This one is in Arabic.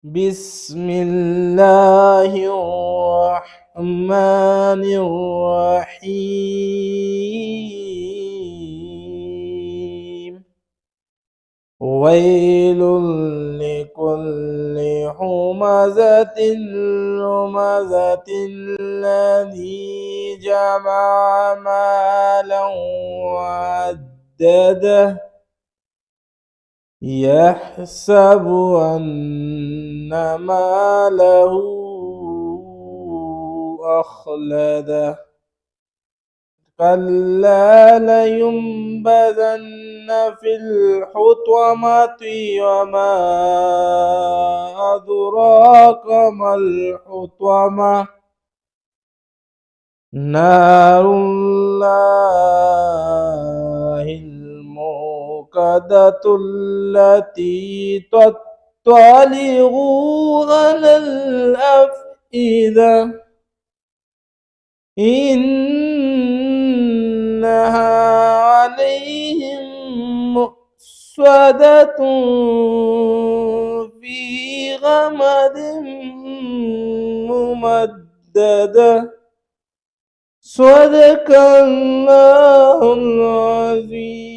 بسم الله الرحمن الرحيم. ويل لكل همزة لمزة الذي جمع مالا وعدده يحسب أن ماله أخلده كلا لينبذن في الحطمة وما أدراك ما الحطمة نار الله الموقدة التي تطلع على الأفئدة إنها عليهم مؤصدة في غمد ممددة. صدق الله العظيم.